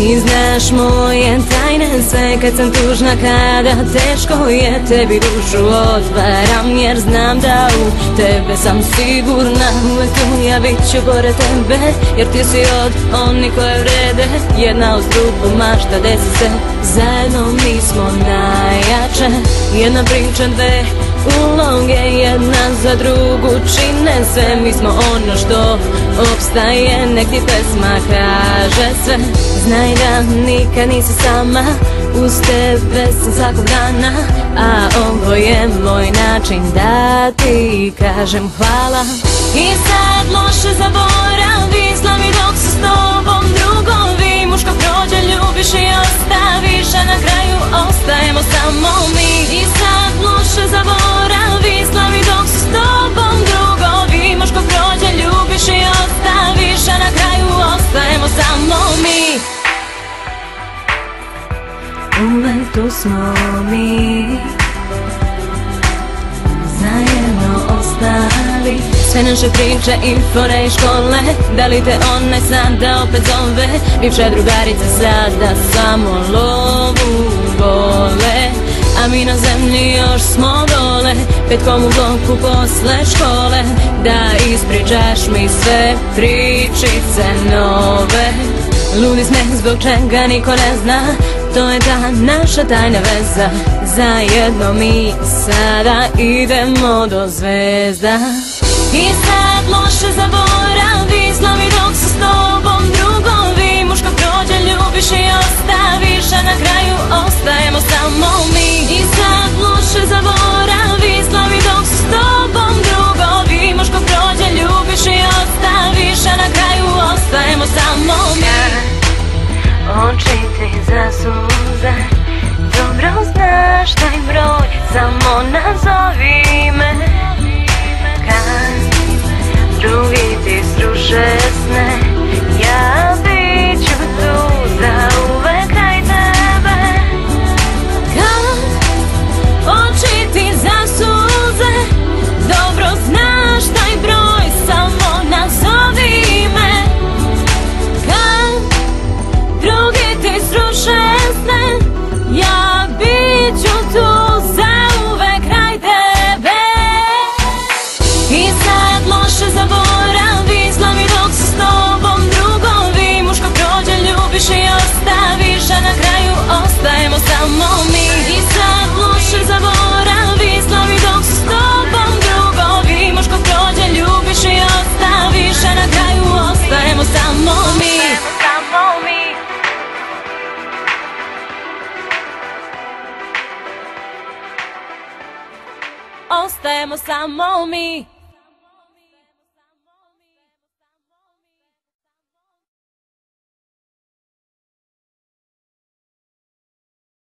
Ti znaš moje tajne sve kad sam tužna, kada teško je, tebi dušu otvaram jer znam da u tebe sam sigurna. Uvek tu ja bit ću pored tebe jer ti si od onih koje vrede. Jedna uz drugu mašta desi se, zajedno mi smo najjače. Jedna priča, dve uloge, jedna za drugu čine sve. Mi smo ono što opstaje, nek ti pesma kaže sve. Znaj da nikad nisi sama, uz tebe sam svakog dana, a ovo je moj način da ti kažem hvala. I sad loše zaboravi, slavi dok su s tobom drugovi. Muško prođe, ljubiš i ostaviš, a na kraju ostajemo samo mi. I sad loše zaboravi, slavi dok su s tobom drugovi. Muško prođe, ljubiš i ostaviš, a na kraju ostajemo samo mi. Uvek tu smo mi, zajedno ostali. Sve naše priče i fore i škole, da li te onaj sada opet zove? Bivše drugarice sada samo lovu vole, a mi na zemlji još smo dole. Petkom u bloku posle škole, da ispričaš mi sve pričice nove. Ludi smeh zbog čega niko ne zna, to je ta naša tajna veza. Zajedno mi sada idemo do zvezda. I sad loše zaboravi, slavi dok su s tobom drugovi. Muško prođe, ljubiš i ostaviš, a na kraju ostajemo samo mi. I sad loše zaboravi, slavi dok su s tobom drugovi. Muško prođe, ljubiš i ostaviš, a na kraju ostajemo samo mi. Oči ti zasuze, dobro znaš taj broj, samo nazovi me. Kad drugi ti sruše sne, ja bit ću tu za uvek kraj tebe. Kad oči ti zasuze, dobro znaš taj broj, samo nazovi me. Kad drugi ti sruše sne, ja bit ću tu za uvek kraj tebe. I sad loše zaboravi, slavi dok su s tobom drugovi. Muško prođe, ljubiš i ostaviš, a na kraju ostajemo samo mi. I sad loše zaboravi, slavi dok su s tobom drugovi. Muško prođe, ljubiš i ostaviš, a na kraju ostajemo samo mi. Ostajemo samo mi.